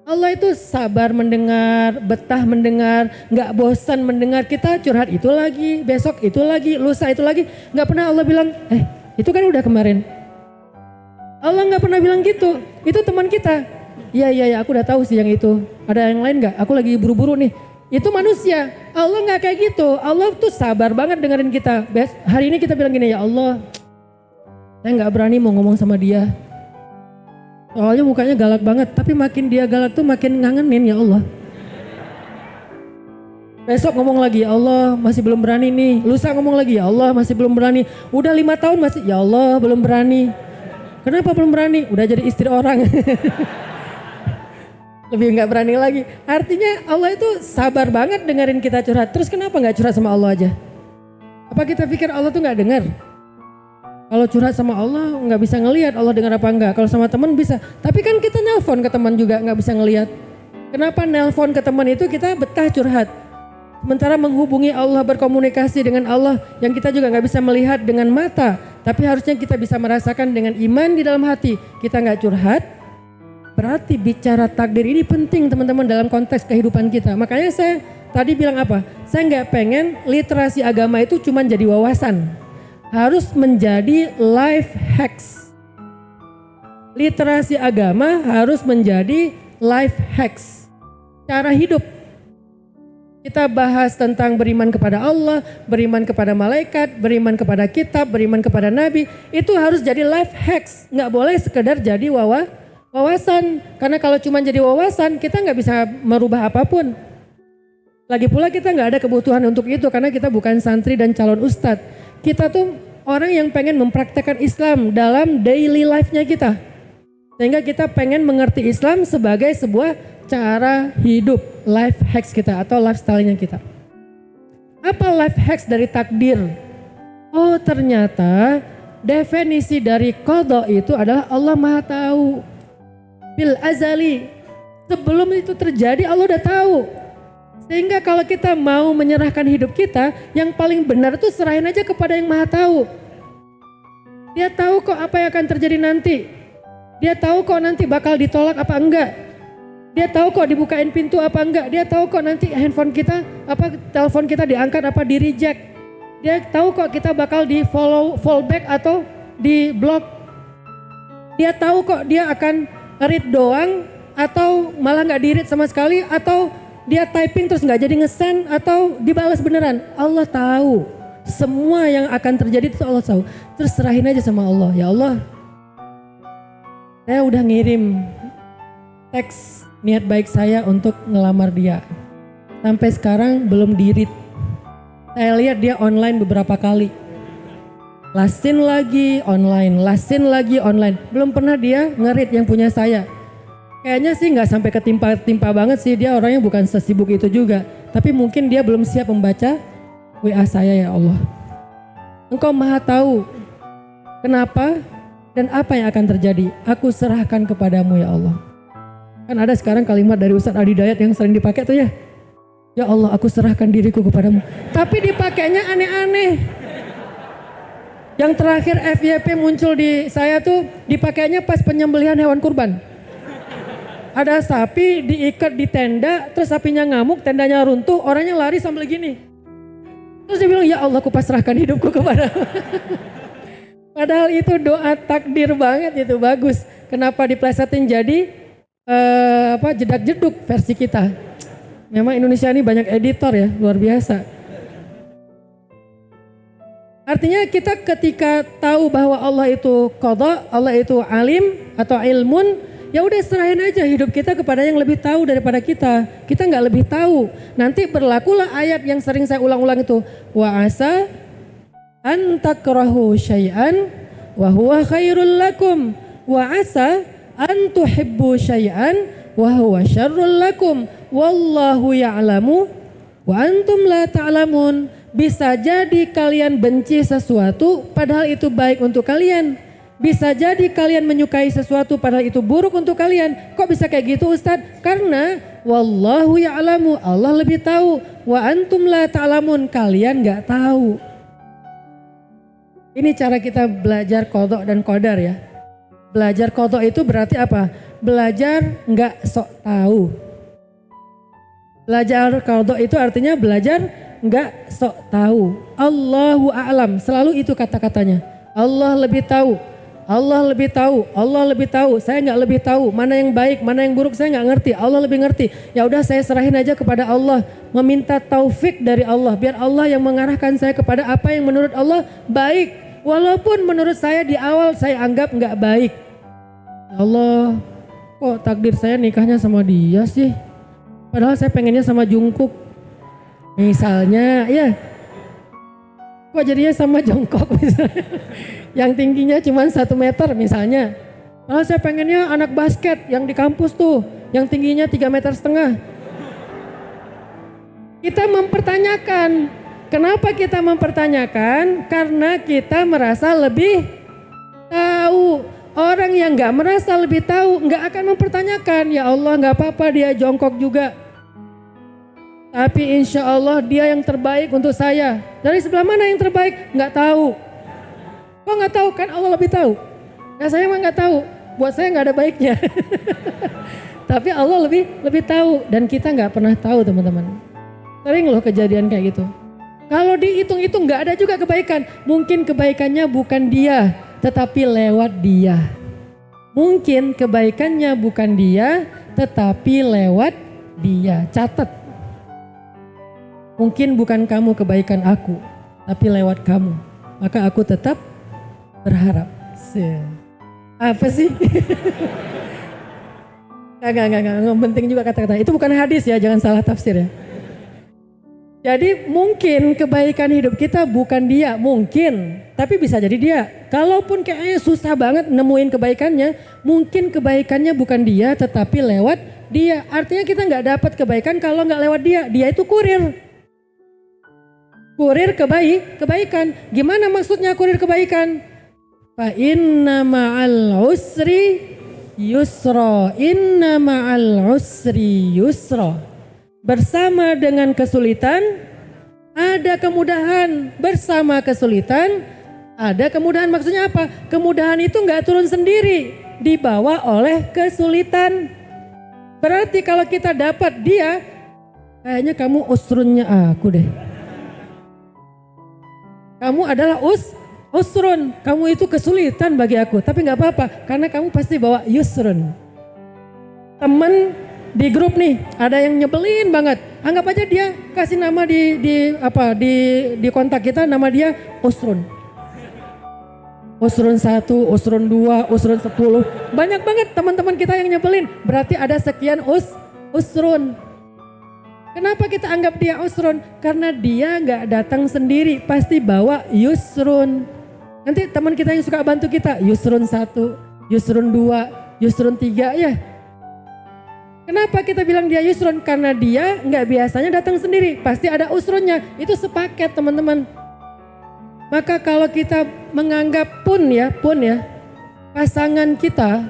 Allah itu sabar mendengar, betah mendengar, gak bosan mendengar. Kita curhat itu lagi, besok itu lagi, lusa itu lagi. Gak pernah Allah bilang, itu kan udah kemarin. Allah gak pernah bilang gitu, itu teman kita. Iya aku udah tahu sih yang itu. Ada yang lain gak? Aku lagi buru-buru nih. Itu manusia, Allah gak kayak gitu. Allah tuh sabar banget dengerin kita. Hari ini kita bilang gini, ya Allah, saya gak berani mau ngomong sama dia. Soalnya mukanya galak banget, tapi makin dia galak tuh makin ngangenin ya Allah. Besok ngomong lagi, ya Allah masih belum berani nih. Lusa ngomong lagi, ya Allah masih belum berani. Udah 5 tahun masih, ya Allah belum berani. Kenapa belum berani? Udah jadi istri orang. Lebih gak berani lagi. Artinya Allah itu sabar banget dengerin kita curhat. Terus kenapa gak curhat sama Allah aja? Apa kita pikir Allah tuh gak dengar? Kalau curhat sama Allah gak bisa ngelihat Allah dengar apa enggak. Kalau sama teman bisa. Tapi kan kita nelpon ke teman juga gak bisa ngelihat. Kenapa nelpon ke teman itu kita betah curhat? Sementara menghubungi Allah, berkomunikasi dengan Allah yang kita juga gak bisa melihat dengan mata. Tapi harusnya kita bisa merasakan dengan iman di dalam hati. Kita gak curhat, berarti bicara takdir ini penting teman-teman dalam konteks kehidupan kita. Makanya saya tadi bilang apa? Saya gak pengen literasi agama itu cuma jadi wawasan. Harus menjadi life hacks. Literasi agama harus menjadi life hacks. Cara hidup. Kita bahas tentang beriman kepada Allah, beriman kepada malaikat, beriman kepada kitab, beriman kepada nabi. Itu harus jadi life hacks. Nggak boleh sekedar jadi wawasan. Karena kalau cuma jadi wawasan, kita nggak bisa merubah apapun. Lagi pula kita nggak ada kebutuhan untuk itu karena kita bukan santri dan calon ustadz. Kita tuh orang yang pengen mempraktekkan Islam dalam daily life-nya kita. Sehingga kita pengen mengerti Islam sebagai sebuah cara hidup, life hacks kita atau lifestyle-nya kita. Apa life hacks dari takdir? Oh ternyata definisi dari qada itu adalah Allah maha tahu. bil azali. Sebelum itu terjadi Allah udah tahu. Sehingga kalau kita mau menyerahkan hidup kita, yang paling benar tuh serahin aja kepada yang Maha Tahu. Dia tahu kok apa yang akan terjadi nanti. Dia tahu kok nanti bakal ditolak apa enggak. Dia tahu kok dibukain pintu apa enggak. Dia tahu kok nanti handphone kita, telepon kita diangkat apa di reject. Dia tahu kok kita bakal di fallback atau di block. Dia tahu kok dia akan read doang atau malah nggak di-read sama sekali, atau dia typing terus nggak jadi nge-send atau dibalas beneran. Allah tahu. Semua yang akan terjadi itu Allah tahu. Terus serahin aja sama Allah. Ya Allah, saya udah ngirim teks niat baik saya untuk ngelamar dia. Sampai sekarang belum di-read. Saya lihat dia online beberapa kali. Lasin lagi online, lasin lagi online. Belum pernah dia nge-read yang punya saya. Kayaknya sih nggak sampai ketimpa banget sih, dia orangnya bukan sesibuk itu juga. Tapi mungkin dia belum siap membaca WA saya. Ya Allah, Engkau Maha Tahu kenapa dan apa yang akan terjadi. Aku serahkan kepadamu ya Allah. Kan ada sekarang kalimat dari Ustadz Adi Dayat yang sering dipakai tuh ya. Ya Allah, aku serahkan diriku kepadamu. Tapi dipakainya aneh-aneh. Yang terakhir FYP muncul di saya tuh dipakainya pas penyembelihan hewan kurban. Ada sapi diikat di tenda, terus sapinya ngamuk, tendanya runtuh, orangnya lari sambil gini. Terus dia bilang, ya Allah, aku pasrahkan hidupku kepada. Padahal itu doa takdir banget, itu bagus. Kenapa diplesetin jadi jedak-jeduk versi kita. Memang Indonesia ini banyak editor ya, luar biasa. Artinya kita ketika tahu bahwa Allah itu qadha, Allah itu alim atau ilmun, ya udah serahin aja hidup kita kepada yang lebih tahu daripada kita. Kita nggak lebih tahu. Nanti berlakulah ayat yang sering saya ulang-ulang itu. Wa asa an takrahu syai'an wa huwa khairul lakum. Wa asa an tuhibbu syai'an wa huwa syarrul lakum. Wallahu ya'lamu wa antum la ta'lamun. Bisa jadi kalian benci sesuatu padahal itu baik untuk kalian. Bisa jadi kalian menyukai sesuatu padahal itu buruk untuk kalian. Kok bisa kayak gitu Ustadz? Karena wallahu ya'lamu, Allah lebih tahu. Wa antum la ta'lamun, kalian gak tahu. Ini cara kita belajar qadha dan qadar ya. Belajar qadha itu berarti apa? Belajar gak sok tahu. Belajar qadha itu artinya belajar gak sok tahu. Allahu a'lam, selalu itu kata-katanya. Allah lebih tahu. Allah lebih tahu, Allah lebih tahu, saya nggak lebih tahu mana yang baik, mana yang buruk saya nggak ngerti, Allah lebih ngerti. Ya udah saya serahin aja kepada Allah, meminta taufik dari Allah, biar Allah yang mengarahkan saya kepada apa yang menurut Allah baik, walaupun menurut saya di awal saya anggap nggak baik. Allah, kok takdir saya nikahnya sama dia sih, padahal saya pengennya sama Jungkook, misalnya, ya. Kok jadinya sama Jongkok misalnya, yang tingginya cuma 1 meter misalnya. Malah saya pengennya anak basket yang di kampus tuh, yang tingginya 3,5 meter. Kita mempertanyakan, kenapa kita mempertanyakan? Karena kita merasa lebih tahu. Orang yang gak merasa lebih tahu gak akan mempertanyakan, ya Allah gak apa-apa dia jongkok juga. Tapi insya Allah dia yang terbaik untuk saya. Dari sebelah mana yang terbaik? Nggak tahu. Kok nggak tahu? Kan Allah lebih tahu. Nah saya mah nggak tahu. Buat saya nggak ada baiknya. Tapi Allah lebih tahu. Dan kita nggak pernah tahu teman-teman. Sering loh kejadian kayak gitu. Kalau dihitung-hitung nggak ada juga kebaikan. Mungkin kebaikannya bukan dia, tetapi lewat dia. Mungkin kebaikannya bukan dia, tetapi lewat dia. Catat. Mungkin bukan kamu kebaikan aku, tapi lewat kamu. Maka aku tetap berharap. Apa sih? Enggak, penting juga kata-kata. Itu bukan hadis ya, jangan salah tafsir ya. Jadi mungkin kebaikan hidup kita bukan dia, mungkin. Tapi bisa jadi dia. Kalaupun kayaknya susah banget nemuin kebaikannya, mungkin kebaikannya bukan dia, tetapi lewat dia. Artinya kita nggak dapat kebaikan kalau nggak lewat dia. Dia itu kurir. Kurir kebaikan. Gimana maksudnya kurir kebaikan? Fa inna ma'al usri yusra, inna ma'al usri yusra. Bersama dengan kesulitan ada kemudahan, bersama kesulitan ada kemudahan. Maksudnya apa? Kemudahan itu nggak turun sendiri, dibawa oleh kesulitan. Berarti kalau kita dapat dia, kayaknya kamu usrunnya aku deh. Kamu adalah usrun, kamu itu kesulitan bagi aku. Tapi nggak apa-apa, karena kamu pasti bawa yusrun. Temen di grup nih, ada yang nyebelin banget. Anggap aja dia kasih nama di kontak kita, nama dia usrun. Usrun 1, usrun 2, usrun 10. Banyak banget teman-teman kita yang nyebelin. Berarti ada sekian usrun. Kenapa kita anggap dia usrun? Karena dia nggak datang sendiri, pasti bawa yusrun. Nanti teman kita yang suka bantu kita, yusrun 1, yusrun 2, yusrun 3 ya. Kenapa kita bilang dia yusrun? Karena dia nggak biasanya datang sendiri, pasti ada usrunnya. Itu sepaket teman-teman. Maka kalau kita menganggap pun ya, pasangan kita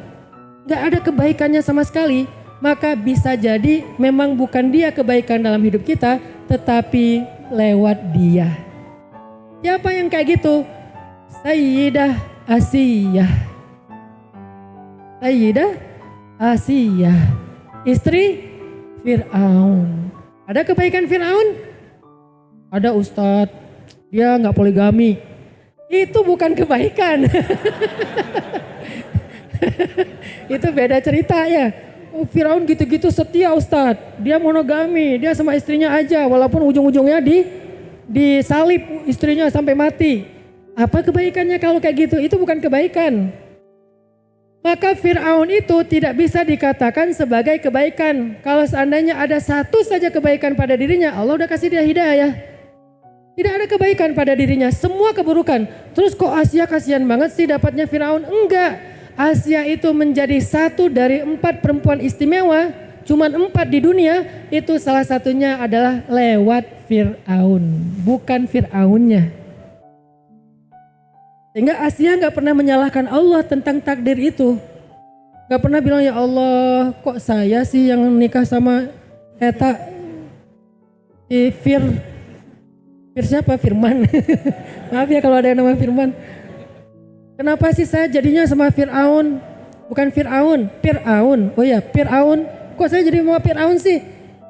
nggak ada kebaikannya sama sekali, maka bisa jadi memang bukan dia kebaikan dalam hidup kita, tetapi lewat dia. Siapa yang kayak gitu? Sayyidah Asiyah. Sayyidah Asiyah, istri Fir'aun. Ada kebaikan Fir'aun? Ada, Ustadz, dia nggak poligami. Itu bukan kebaikan. Itu beda cerita ya. Firaun gitu-gitu setia Ustadz, dia monogami, dia sama istrinya aja walaupun ujung-ujungnya disalib istrinya sampai mati. Apa kebaikannya kalau kayak gitu? Itu bukan kebaikan. Maka Firaun itu tidak bisa dikatakan sebagai kebaikan. Kalau seandainya ada satu saja kebaikan pada dirinya, Allah udah kasih dia hidayah. Tidak ada kebaikan pada dirinya, semua keburukan. Terus kok Asia kasihan banget sih dapatnya Firaun? Enggak. Asia itu menjadi satu dari 4 perempuan istimewa, cuman 4 di dunia, itu salah satunya adalah lewat Fir'aun, bukan Fir'aunnya. Sehingga Asia gak pernah menyalahkan Allah tentang takdir itu. Gak pernah bilang, ya Allah kok saya sih yang nikah sama Eta, siapa? Firman. Maaf ya kalau ada yang nama Firman. Kenapa sih saya jadinya sama Fir'aun? Bukan Fir'aun, Fir'aun. Oh ya, Fir'aun. Kok saya jadi sama Fir'aun sih?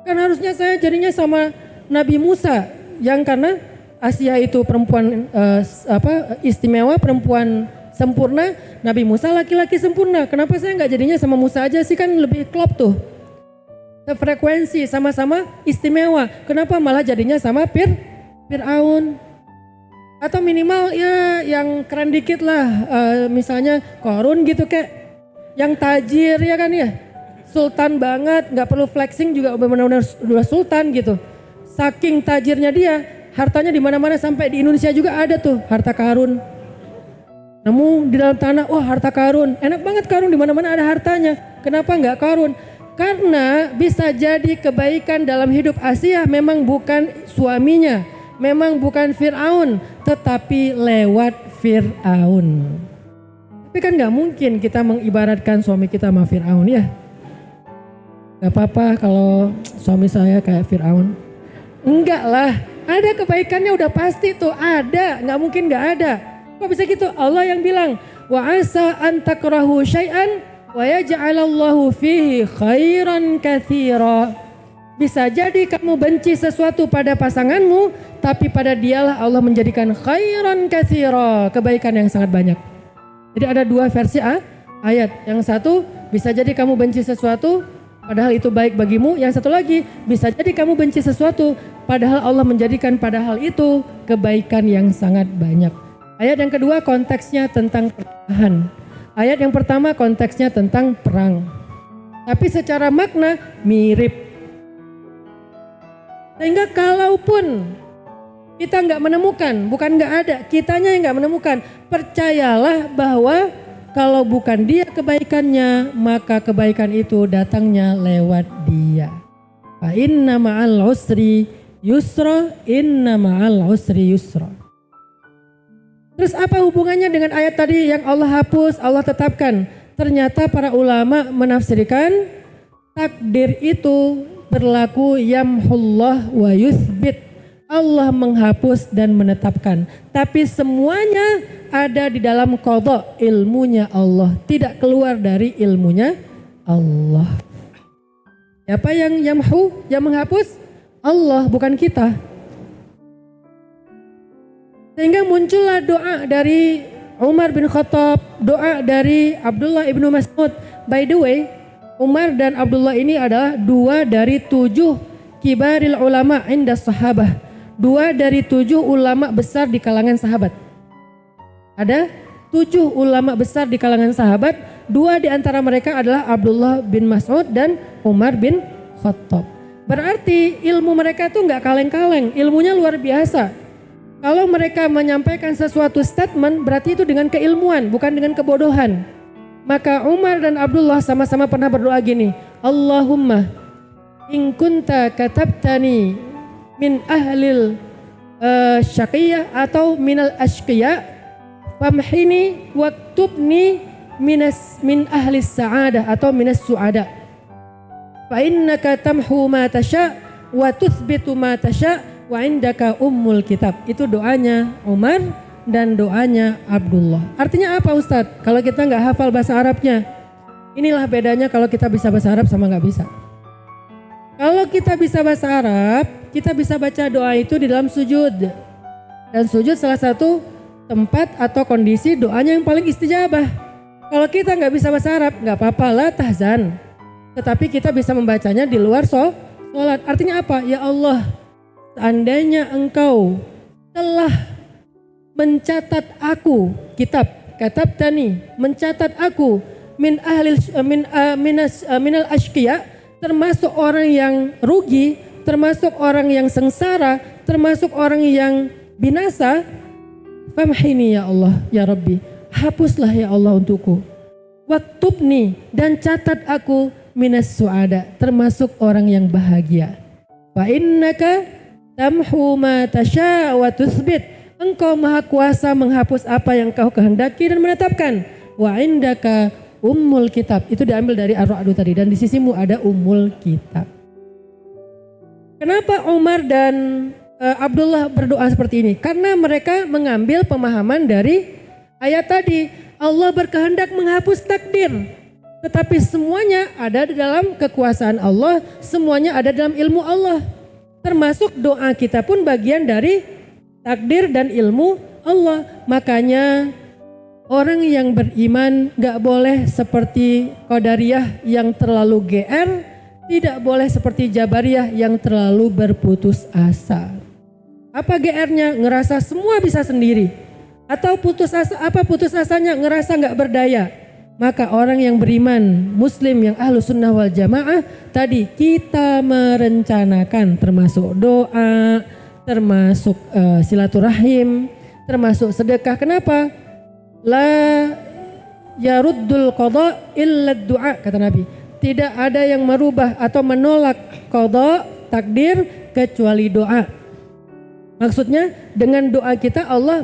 Kan harusnya saya jadinya sama Nabi Musa. Yang karena Asia itu perempuan istimewa, perempuan sempurna. Nabi Musa laki-laki sempurna. Kenapa saya nggak jadinya sama Musa aja sih? Kan lebih klop tuh. Frekuensi sama-sama istimewa. Kenapa malah jadinya sama Fir'aun? Atau minimal ya yang keren dikit lah, misalnya Korun gitu kayak yang tajir ya kan ya, sultan banget, nggak perlu flexing juga benar-benar udah sultan gitu. Saking tajirnya dia, hartanya di mana-mana, sampai di Indonesia juga ada tuh harta karun. Namun di dalam tanah, wah harta karun, enak banget karun, di mana-mana ada hartanya. Kenapa nggak karun? Karena bisa jadi kebaikan dalam hidup Asia memang bukan suaminya, memang bukan Fir'aun, tetapi lewat Fir'aun. Tapi kan gak mungkin kita mengibaratkan suami kita sama Fir'aun ya. Gak apa-apa kalau suami saya kayak Fir'aun. Enggak lah, ada kebaikannya udah pasti tuh, ada, gak mungkin gak ada. Kok bisa gitu? Allah yang bilang, wa asa an takrahu syai'an wa yaj'alallahu fihi khairan katsira. Bisa jadi kamu benci sesuatu pada pasanganmu, tapi pada dialah Allah menjadikan khairan katsira, kebaikan yang sangat banyak. Jadi ada 2 versi ayat. Yang satu, bisa jadi kamu benci sesuatu padahal itu baik bagimu. Yang satu lagi, bisa jadi kamu benci sesuatu padahal Allah menjadikan padahal itu kebaikan yang sangat banyak. Ayat yang kedua konteksnya tentang pernikahan. Ayat yang pertama konteksnya tentang perang. Tapi secara makna mirip. Sehingga kalaupun kita nggak menemukan, bukan nggak ada, kitanya yang nggak menemukan, percayalah bahwa kalau bukan dia kebaikannya, maka kebaikan itu datangnya lewat dia. Fa inna ma'al usri yusra, inna ma'al usri yusra. Terus apa hubungannya dengan ayat tadi yang Allah hapus, Allah tetapkan? ternyata para ulama menafsirkan takdir itu berlaku yamhullah wa yuthbit. Allah menghapus dan menetapkan. Tapi semuanya ada di dalam qadha, ilmunya Allah. Tidak keluar dari ilmunya Allah. Siapa yang yamhu, yang menghapus? Allah, bukan kita. Sehingga muncullah doa dari Umar bin Khattab, doa dari Abdullah ibnu Mas'ud. By the way, Umar dan Abdullah ini adalah 2 dari 7 kibaril ulama inda sahabah. 2 dari 7 ulama besar di kalangan sahabat. Ada 7 ulama besar di kalangan sahabat. 2 di antara mereka adalah Abdullah bin Mas'ud dan Umar bin Khattab. Berarti ilmu mereka tuh nggak kaleng-kaleng, ilmunya luar biasa. Kalau mereka menyampaikan sesuatu statement, berarti itu dengan keilmuan, bukan dengan kebodohan. Maka Umar dan Abdullah sama-sama pernah berdoa gini, Allahumma in kunta katabtani min ahlil syaqiyah atau minal ashqiyah famhini waktubni min ahlis sa'adah atau minas su'ada fa innaka tamhu ma tasha wa tuthbitu ma tasha wa indaka ummul kitab. Itu doanya Umar dan doanya Abdullah. Artinya apa Ustadz? Kalau kita nggak hafal bahasa Arabnya, inilah bedanya kalau kita bisa bahasa Arab sama nggak bisa. Kalau kita bisa bahasa Arab, kita bisa baca doa itu di dalam sujud. Dan sujud salah satu tempat atau kondisi doanya yang paling istijabah. Kalau kita nggak bisa bahasa Arab, nggak apa-apa lah tahzan. Tetapi kita bisa membacanya di luar sholat. Artinya apa? Ya Allah, seandainya engkau telah mencatat aku, kitab, katabtani, mencatat aku minal ashqiya, termasuk orang yang rugi, termasuk orang yang sengsara, termasuk orang yang binasa, famhini ya Allah, ya Rabbi, hapuslah ya Allah untukku. Waktubni, dan catat aku minas su'ada, termasuk orang yang bahagia. Fa innaka tamhu ma tasha wa tuthbit, engkau maha kuasa menghapus apa yang kau kehendaki dan menetapkan. Wa indaka ummul kitab, itu diambil dari Ar-Ra'd tadi, dan di sisimu ada ummul kitab. Kenapa Umar dan Abdullah berdoa seperti ini? Karena mereka mengambil pemahaman dari ayat tadi. Allah berkehendak menghapus takdir, tetapi semuanya ada di dalam kekuasaan Allah, semuanya ada dalam ilmu Allah. Termasuk doa kita pun bagian dari takdir dan ilmu Allah. Makanya orang yang beriman gak boleh seperti Qadariyah yang terlalu GR, tidak boleh seperti Jabariyah yang terlalu berputus asa. Apa GR-nya? Ngerasa semua bisa sendiri. Atau putus asa, apa putus asanya? Ngerasa gak berdaya. Maka orang yang beriman, muslim yang ahlu sunnah wal jamaah, tadi kita merencanakan termasuk doa, termasuk silaturahim, termasuk sedekah. Kenapa? La yaruddul qadha illa du'a, kata Nabi. Tidak ada yang merubah atau menolak qadha, takdir, kecuali doa. Maksudnya dengan doa kita Allah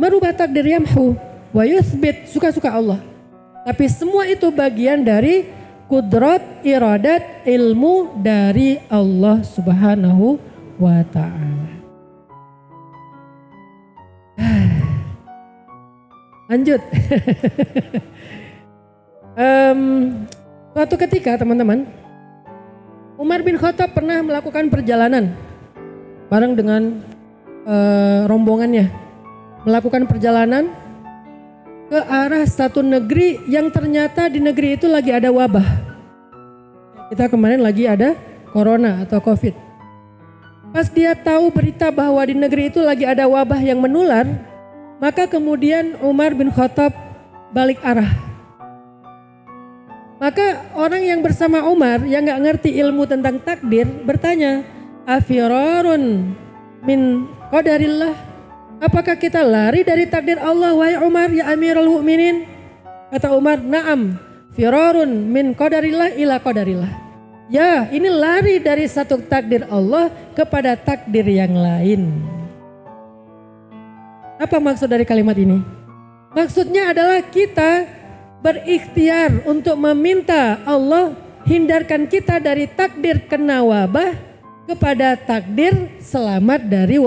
merubah takdir, yamhu wa yuthbit, suka-suka Allah. Tapi semua itu bagian dari kudrat, iradat, ilmu dari Allah Subhanahu wa ta'ala. Lanjut. Suatu ketika teman-teman, Umar bin Khattab pernah melakukan perjalanan bareng dengan rombongannya. Melakukan perjalanan ke arah satu negeri yang ternyata di negeri itu lagi ada wabah. Kita kemarin lagi ada corona atau covid. Pas dia tahu berita bahwa di negeri itu lagi ada wabah yang menular, maka kemudian Umar bin Khattab balik arah. Maka orang yang bersama Umar yang gak ngerti ilmu tentang takdir bertanya, afirarun min qadarillah, apakah kita lari dari takdir Allah wahai Umar ya Amirul Mukminin? Kata Umar, na'am, firarun min qadarillah ila qadarillah. Ya, ini lari dari satu takdir Allah kepada takdir yang lain. Apa maksud dari kalimat ini? Maksudnya adalah kita berikhtiar untuk meminta Allah hindarkan kita dari takdir kena wabah kepada takdir selamat dari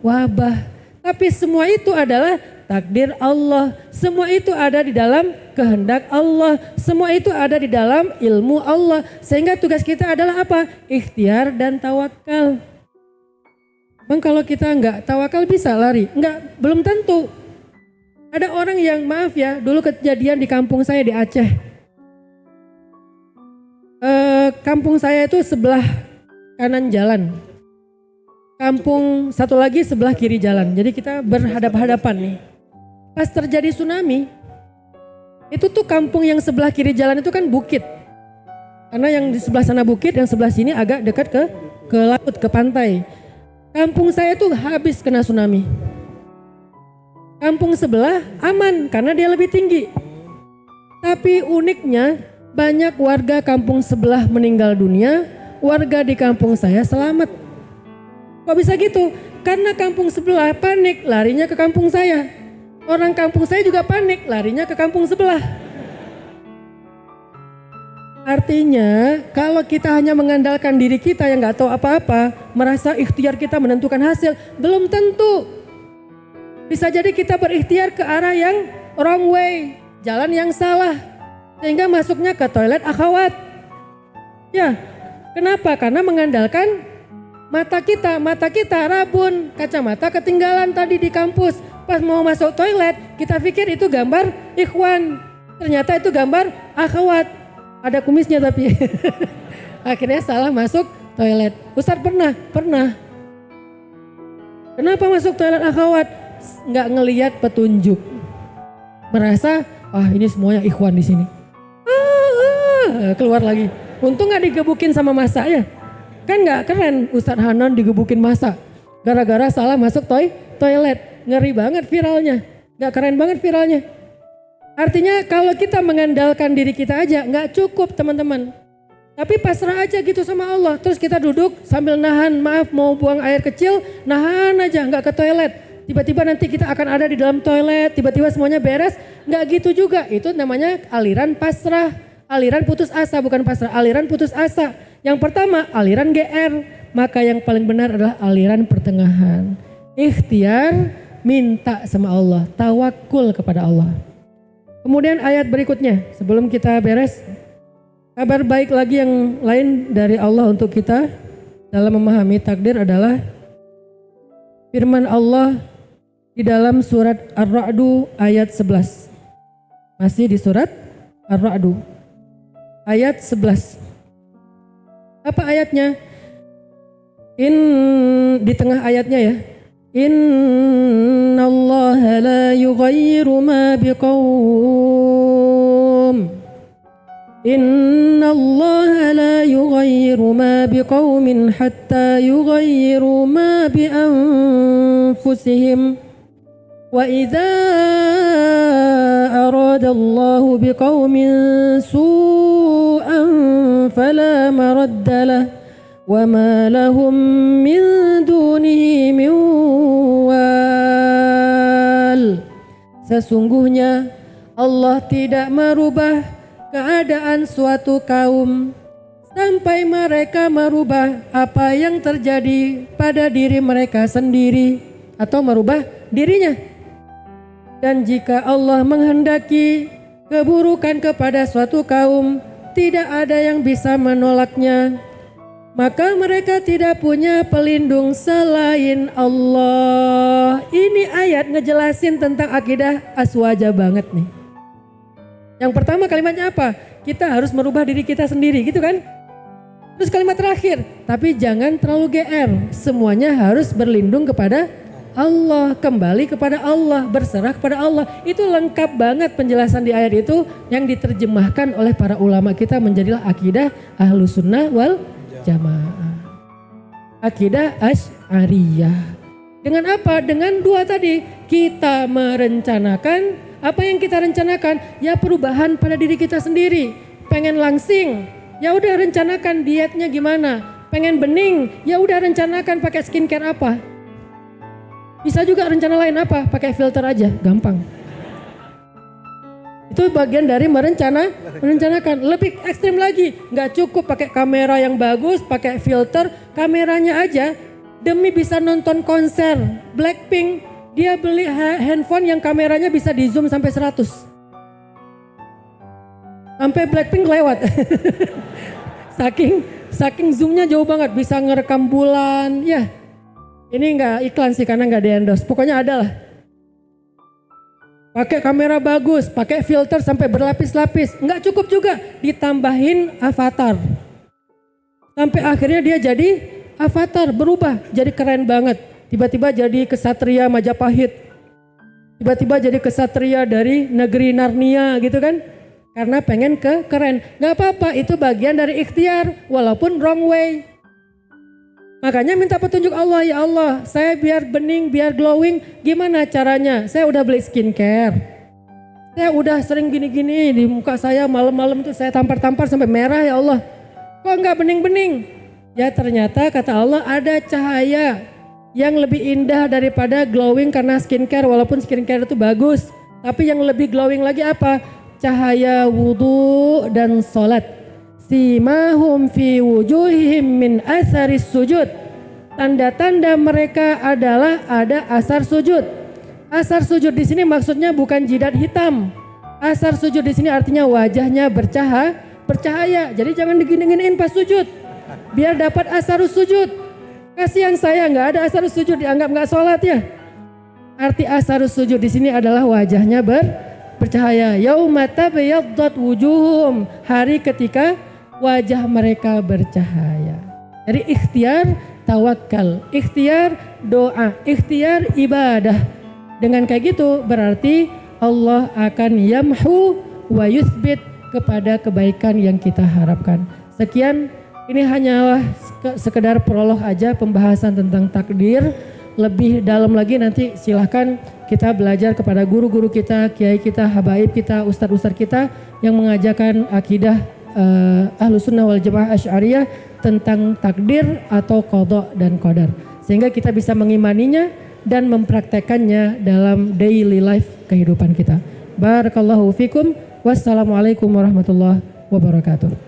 wabah. Tapi semua itu adalah takdir Allah. Semua itu ada di dalam kehendak Allah. Semua itu ada di dalam ilmu Allah. Sehingga tugas kita adalah apa? Ikhtiar dan tawakal. Bang, kalau kita enggak tawakal bisa lari? Enggak, belum tentu. Ada orang yang maaf ya, dulu kejadian di kampung saya di Aceh. Kampung saya itu sebelah kanan jalan. Kampung satu lagi sebelah kiri jalan. Jadi kita berhadap-hadapan nih. Pas terjadi tsunami, itu tuh kampung yang sebelah kiri jalan itu kan bukit. Karena yang di sebelah sana bukit, yang sebelah sini agak dekat ke laut, ke pantai. Kampung saya tuh habis kena tsunami. Kampung sebelah aman karena dia lebih tinggi. Tapi uniknya banyak warga kampung sebelah meninggal dunia, warga di kampung saya selamat. Kok bisa gitu? Karena kampung sebelah panik larinya ke kampung saya. Orang kampung saya juga panik larinya ke kampung sebelah. Artinya kalau kita hanya mengandalkan diri kita yang gak tahu apa-apa, merasa ikhtiar kita menentukan hasil, belum tentu. Bisa jadi kita berikhtiar ke arah yang wrong way, jalan yang salah. Sehingga masuknya ke toilet akhwat. Ya, kenapa? Karena mengandalkan mata kita rabun, kacamata ketinggalan tadi di kampus. Pas mau masuk toilet, kita pikir itu gambar ikhwan. Ternyata itu gambar akhwat. Ada kumisnya tapi. Akhirnya salah masuk toilet. Ustadz pernah. Kenapa masuk toilet akhwat? Nggak ngelihat petunjuk, merasa ini semuanya ikhwan di sini. Keluar lagi. Untung nggak digebukin sama masa ya. Kan nggak keren Ustadz Hanan digebukin masa gara-gara salah masuk toilet. Ngeri banget viralnya. Nggak keren banget viralnya. Artinya kalau kita mengandalkan diri kita aja nggak cukup teman-teman. Tapi pasrah aja gitu sama Allah. Terus kita duduk sambil nahan, maaf mau buang air kecil, nahan aja nggak ke toilet. Tiba-tiba nanti kita akan ada di dalam toilet, tiba-tiba semuanya beres. Nggak gitu juga, itu namanya aliran pasrah. Aliran putus asa, bukan pasrah, aliran putus asa. Yang pertama aliran GR, maka yang paling benar adalah aliran pertengahan. Ikhtiar, minta sama Allah, tawakul kepada Allah. Kemudian ayat berikutnya, sebelum kita beres, kabar baik lagi yang lain dari Allah untuk kita dalam memahami takdir adalah firman Allah di dalam surat Ar-Ra'du ayat 11. Masih di surat Ar-Ra'du ayat 11. Apa ayatnya? Di tengah ayatnya ya. Innallaha la yughayyiru ma biqaum. Innallaha la yughayyiru ma biqaumin hatta yughayyiru ma bi anfusihim. Wa idza aradallahu biqaumin su'an fala maradda lahu wa ma lahum min dunihi min wal. Sesungguhnya Allah tidak merubah keadaan suatu kaum sampai mereka merubah apa yang terjadi pada diri mereka sendiri atau merubah dirinya. Dan jika Allah menghendaki keburukan kepada suatu kaum, tidak ada yang bisa menolaknya. Maka mereka tidak punya pelindung selain Allah. Ini ayat ngejelasin tentang akidah aswaja banget nih. Yang pertama kalimatnya apa? Kita harus merubah diri kita sendiri gitu kan. Terus kalimat terakhir, tapi jangan terlalu GR. Semuanya harus berlindung kepada Allah, kembali kepada Allah, berserah kepada Allah. Itu lengkap banget penjelasan di ayat itu yang diterjemahkan oleh para ulama kita menjadilah akidah Ahlus Sunnah wal Jamaah. Akidah Asy'ariyah. Dengan apa? Dengan dua tadi. Kita merencanakan apa yang kita rencanakan, ya perubahan pada diri kita sendiri. Pengen langsing, ya udah rencanakan dietnya gimana. Pengen bening, ya udah rencanakan pakai skincare apa. Bisa juga rencana lain apa? Pakai filter aja, gampang. Itu bagian dari merencanakan. Lebih ekstrim lagi, nggak cukup pakai kamera yang bagus, pakai filter, kameranya aja demi bisa nonton konser Blackpink, dia beli handphone yang kameranya bisa di zoom sampai 100. Sampai Blackpink lewat. saking zoomnya jauh banget, bisa ngerekam bulan. Ya, ini nggak iklan sih karena nggak di endorse. Pokoknya ada lah. Pakai kamera bagus, pakai filter sampai berlapis-lapis. Nggak cukup juga, ditambahin avatar. Sampai akhirnya dia jadi avatar, berubah, jadi keren banget. Tiba-tiba jadi kesatria Majapahit. Tiba-tiba jadi kesatria dari negeri Narnia gitu kan. Karena pengen keren. Nggak apa-apa, itu bagian dari ikhtiar, walaupun wrong way. Makanya minta petunjuk Allah, ya Allah, saya biar bening, biar glowing, gimana caranya? Saya udah beli skincare. Saya udah sering gini-gini di muka saya, malam-malam tuh saya tampar-tampar sampai merah, ya Allah. Kok enggak bening-bening? Ya ternyata kata Allah ada cahaya yang lebih indah daripada glowing karena skincare, walaupun skincare itu bagus. Tapi yang lebih glowing lagi apa? Cahaya wudhu dan sholat. Simahum fi wujuhihim min atharis sujud. Tanda-tanda mereka adalah ada asar sujud. Asar sujud di sini maksudnya bukan jidat hitam. Asar sujud di sini artinya wajahnya bercahaya. Jadi jangan digini-giniin pas sujud. Biar dapat asarus sujud. Kasihan saya nggak ada asarus sujud, dianggap nggak sholat ya. Arti asarus sujud di sini adalah wajahnya bercahaya. Yauma tabyaddat wujuhum. Hari ketika wajah mereka bercahaya. Jadi ikhtiar tawakal, ikhtiar doa, ikhtiar ibadah. Dengan kayak gitu berarti Allah akan yamhu wa yuthbit kepada kebaikan yang kita harapkan. Sekian, ini hanyalah sekedar prolog aja pembahasan tentang takdir. Lebih dalam lagi nanti silahkan kita belajar kepada guru-guru kita, kiai kita, habaib kita, ustadz-ustadz kita yang mengajarkan akidah Ahlus Sunnah wal Jamaah Asy'ariyah tentang takdir atau qada dan qadar, sehingga kita bisa mengimaninya dan mempraktekannya dalam daily life kehidupan kita. Barakallahu fikum. Wassalamualaikum warahmatullahi wabarakatuh.